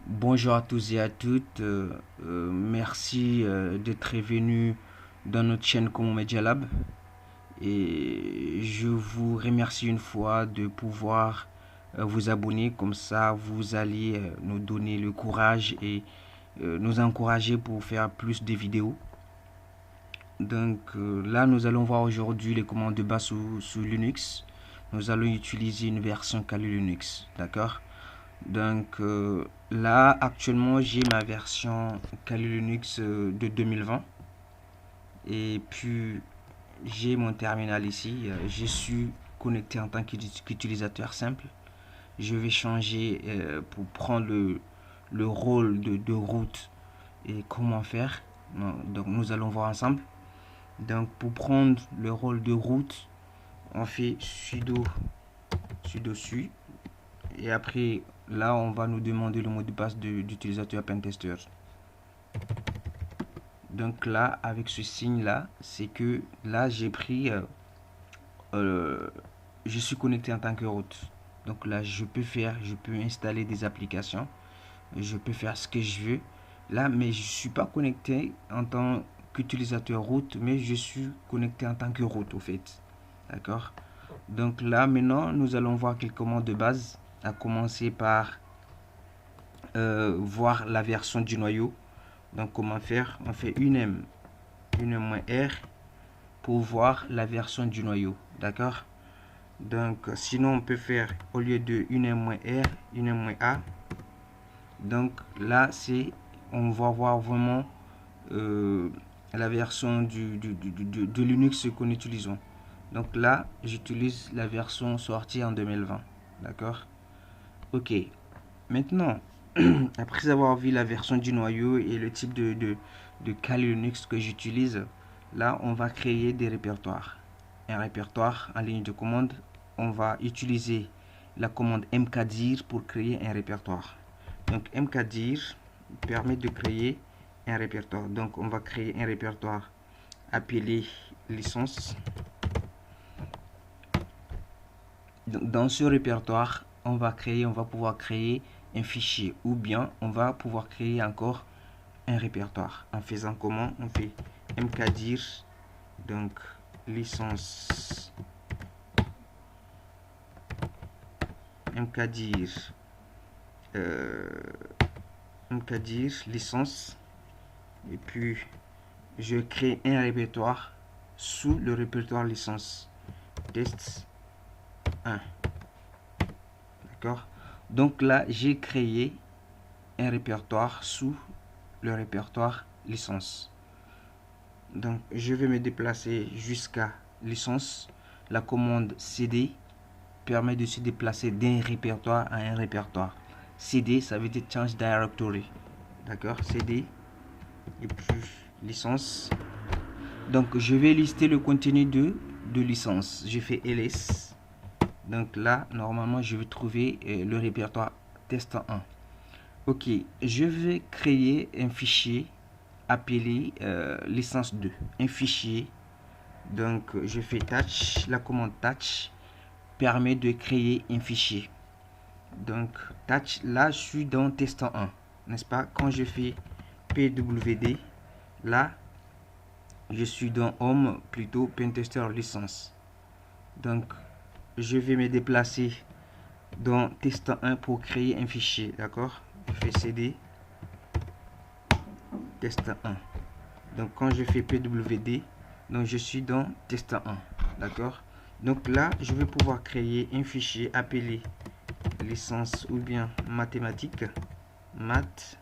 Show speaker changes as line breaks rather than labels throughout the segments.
Bonjour à tous et à toutes. Merci d'être venu dans notre chaîne Como Media Lab. Et je vous remercie une fois de pouvoir vous abonner. Comme ça, vous allez nous donner le courage et nous encourager pour faire plus de vidéos. Donc là, nous allons voir aujourd'hui les commandes de base sous Linux. Nous allons utiliser une version Kali Linux. D'accord? Donc là, actuellement, j'ai ma version Kali Linux de 2020. Et puis, j'ai mon terminal ici. Je suis connecté en tant qu'utilisateur simple. Je vais changer pour prendre le rôle de route et comment faire. Donc, nous allons voir ensemble. Donc, pour prendre le rôle de route, on fait sudo su. Et après, là, on va nous demander le mot de passe d'utilisateur pentester. Donc là, avec ce signe-là, c'est que là, j'ai pris... je suis connecté en tant que root. Donc là, je peux installer des applications. Je peux faire ce que je veux. Là, mais je ne suis pas connecté en tant qu'utilisateur root, mais je suis connecté en tant que root, au fait. D'accord? Donc là, maintenant, nous allons voir quelques commandes de base. À commencer par voir la version du noyau. Donc comment faire? On fait une-r pour voir la version du noyau. D'accord? Donc sinon on peut faire au lieu de une-r, une-a. Donc là c'est on va voir vraiment la version de Linux qu'on utilise. Donc là j'utilise la version sortie en 2020. D'accord? Ok. Maintenant, après avoir vu la version du noyau et le type de Kali Linux que j'utilise, là, on va créer des répertoires. Un répertoire en ligne de commande, on va utiliser la commande mkdir pour créer un répertoire. Donc, mkdir permet de créer un répertoire. Donc, on va créer un répertoire appelé licence. Dans ce répertoire, on va pouvoir créer un fichier ou bien on va pouvoir créer encore un répertoire. En faisant comment? On fait mkdir, donc licence, mkdir, mkdir licence, et puis je crée un répertoire sous le répertoire licence test 1. D'accord? Donc là, j'ai créé un répertoire sous le répertoire licence. Donc, je vais me déplacer jusqu'à licence. La commande cd permet de se déplacer d'un répertoire à un répertoire. Cd, ça veut dire change directory. D'accord? Cd et puis licence. Donc, je vais lister le contenu de licence. Je fais ls. Donc là, normalement, je vais trouver le répertoire test 1. Ok, je vais créer un fichier appelé licence 2. Un fichier. Donc, je fais touch. La commande touch permet de créer un fichier. Donc, touch, là, je suis dans test 1. N'est-ce pas? Quand je fais pwd, là, je suis dans home, plutôt pentester licence. Donc, je vais me déplacer dans test 1 pour créer un fichier. D'accord? Je fais cd test 1. Donc quand je fais pwd, donc je suis dans test 1. D'accord? Donc là, je vais pouvoir créer un fichier appelé licence ou bien mathématiques, math.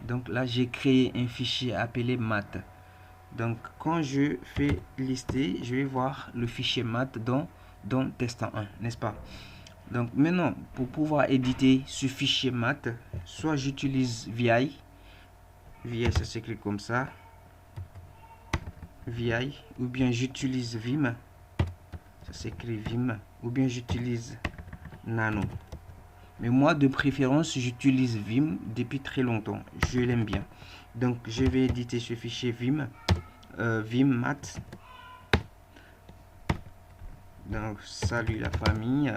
Donc là, j'ai créé un fichier appelé math. Donc quand je fais lister, je vais voir le fichier math dans test 1, n'est-ce pas? Donc maintenant, pour pouvoir éditer ce fichier math, soit j'utilise VI, ça s'écrit comme ça, VI, ou bien j'utilise Vim, ça s'écrit Vim, ou bien j'utilise Nano. Mais moi, de préférence, j'utilise Vim depuis très longtemps, je l'aime bien. Donc je vais éditer ce fichier Vim, Vim math. Donc salut la famille,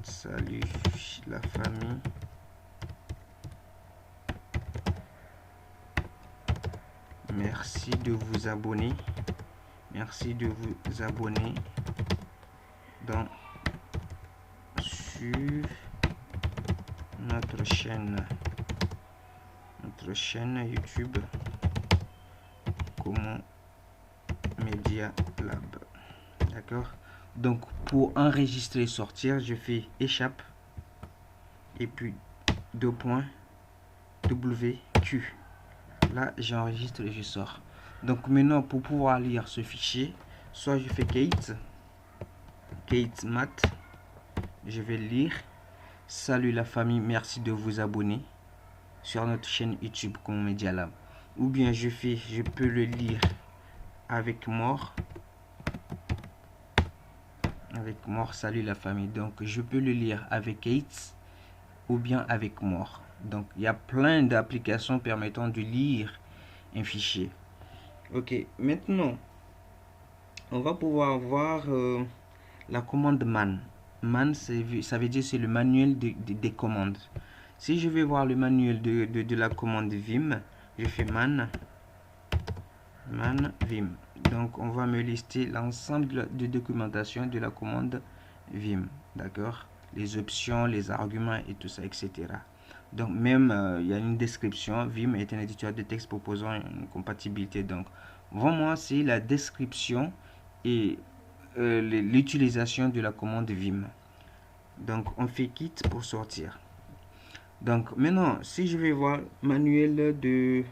Salut la famille. Merci de vous abonner. Merci de vous abonner sur notre chaîne YouTube Comment Media Lab. D'accord. Donc pour enregistrer et sortir, je fais échappe et puis WQ. Là j'enregistre et je sors. Donc maintenant pour pouvoir lire ce fichier, soit je fais Kate Math, je vais lire. Salut la famille, merci de vous abonner sur notre chaîne YouTube Comment Media Lab. Ou bien je peux le lire avec mort. Salut la famille. Donc je peux le lire avec Kate ou bien avec mort. Donc il y a plein d'applications permettant de lire un fichier. Ok, maintenant on va pouvoir voir la commande man. Man, ça veut dire c'est le manuel des commandes. Si je vais voir le manuel de la commande vim, je fais man vim. Donc on va me lister l'ensemble de documentation de la commande vim. D'accord, les options, les arguments et tout ça, etc. Donc même il y a une description. Vim est un éditeur de texte proposant une compatibilité. Donc vraiment c'est la description et l'utilisation de la commande vim. Donc on fait quitte pour sortir. Donc maintenant si je vais voir manuel de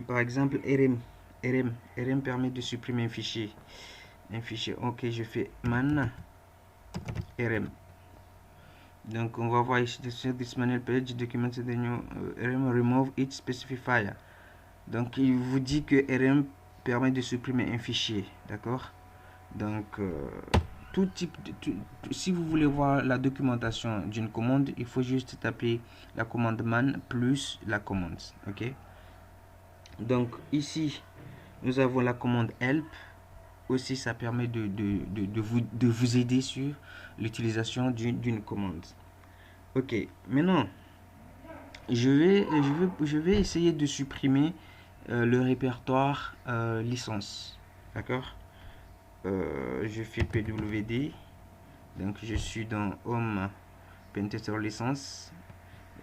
par exemple rm permet de supprimer un fichier. Ok, je fais man rm. Donc on va voir ici sur this manual page document the new rm remove each specifier. Donc il vous dit que rm permet de supprimer un fichier, d'accord. Donc tout type si vous voulez voir la documentation d'une commande, il faut juste taper la commande man plus la commande. Ok, donc ici nous avons la commande help aussi, ça permet de vous aider sur l'utilisation d'une commande. Ok, maintenant je vais essayer de supprimer le répertoire licence, d'accord. Je fais pwd, donc je suis dans home pentester licence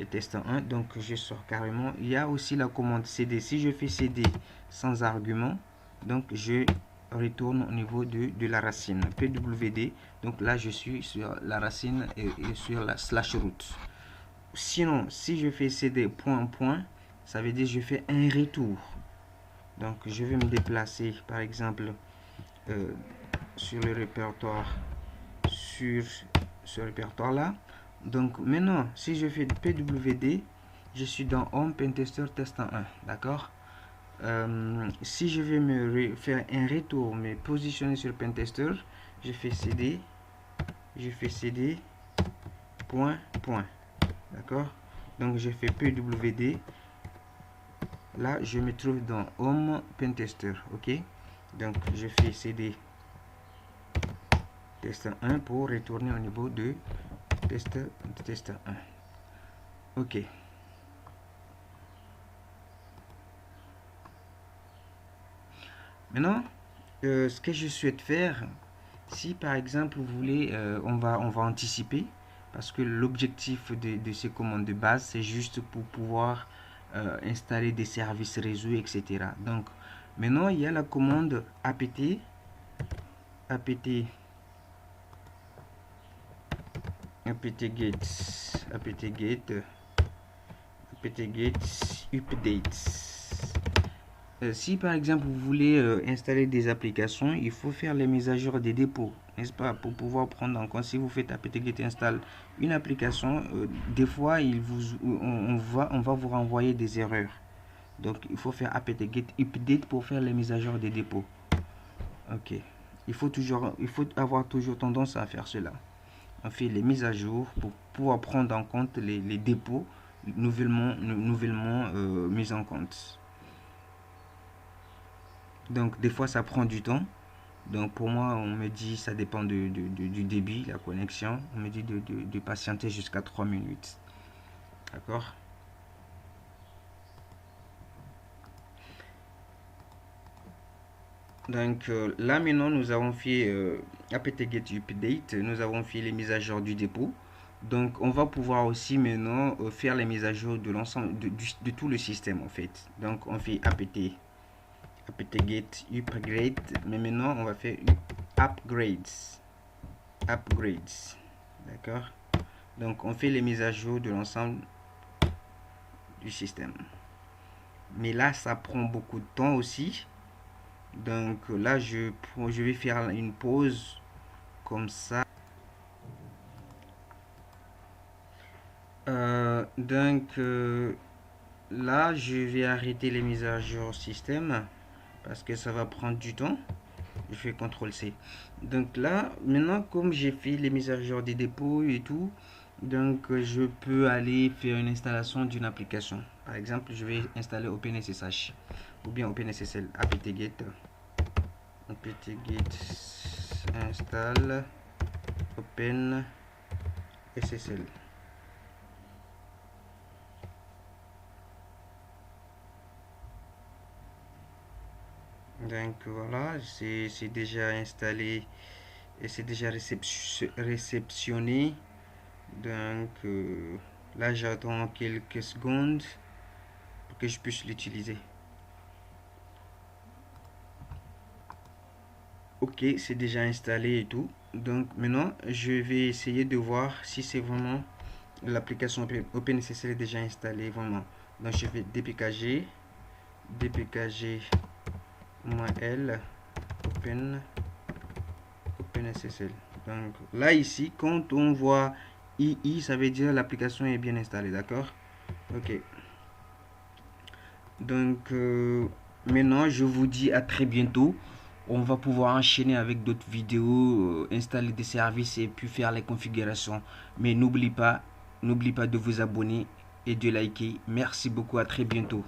et test 1, donc je sors carrément. Il y a aussi la commande cd. Si je fais cd sans argument, donc je retourne au niveau de la racine pwd. Donc là je suis sur la racine et sur la slash root. Sinon si je fais cd point, ça veut dire je fais un retour. Donc je vais me déplacer par exemple sur le répertoire, sur ce répertoire là. Donc maintenant si je fais pwd, je suis dans home pentester test 1, d'accord. Si je vais me faire un retour, me positionner sur pentester, je fais cd point, d'accord. Donc je fais pwd, là je me trouve dans home pentester. Ok, donc je fais cd test 1 pour retourner au niveau de test 1. Ok, maintenant ce que je souhaite faire, si par exemple vous voulez, on va anticiper, parce que l'objectif de ces commandes de base c'est juste pour pouvoir installer des services réseau, etc. Donc maintenant il y a la commande apt get update. Si par exemple vous voulez installer des applications, il faut faire les mises à jour des dépôts, n'est-ce pas, pour pouvoir prendre en compte. Si vous faites apt-get install une application, des fois on va vous renvoyer des erreurs. Donc il faut faire apt-get update pour faire les mises à jour des dépôts. Ok, il faut avoir toujours tendance à faire cela. On fait les mises à jour pour pouvoir prendre en compte les dépôts nouvellement mis en compte. Donc des fois ça prend du temps, Donc pour moi, on me dit, ça dépend du débit, la connexion. On me dit de patienter jusqu'à 3 minutes. D'accord? Donc là maintenant, nous avons fait apt-get update. Nous avons fait les mises à jour du dépôt. Donc on va pouvoir aussi maintenant faire les mises à jour de l'ensemble de tout le système en fait. Donc on fait apt-get upgrade, mais maintenant on va faire upgrades. D'accord? Donc on fait les mises à jour de l'ensemble du système. Mais là ça prend beaucoup de temps aussi. Donc là je vais faire une pause comme ça. Là je vais arrêter les mises à jour système parce que ça va prendre du temps. Je fais CTRL C. Donc là maintenant, comme j'ai fait les mises à jour des dépôts et tout, donc je peux aller faire une installation d'une application. Par exemple, je vais installer OpenSSH ou bien OpenSSL. apt-get install OpenSSL. Donc voilà, c'est déjà installé et c'est déjà réceptionné. Donc là j'attends quelques secondes pour que je puisse l'utiliser. Ok, c'est déjà installé et tout. Donc maintenant je vais essayer de voir si c'est vraiment l'application OpenSSL est déjà installée vraiment. Donc je vais dpkg -l OpenSSL. Donc là ici, quand on voit II, ça veut dire l'application est bien installée, d'accord? Ok. Donc maintenant, je vous dis à très bientôt. On va pouvoir enchaîner avec d'autres vidéos, installer des services et puis faire les configurations. Mais n'oublie pas de vous abonner et de liker. Merci beaucoup, à très bientôt.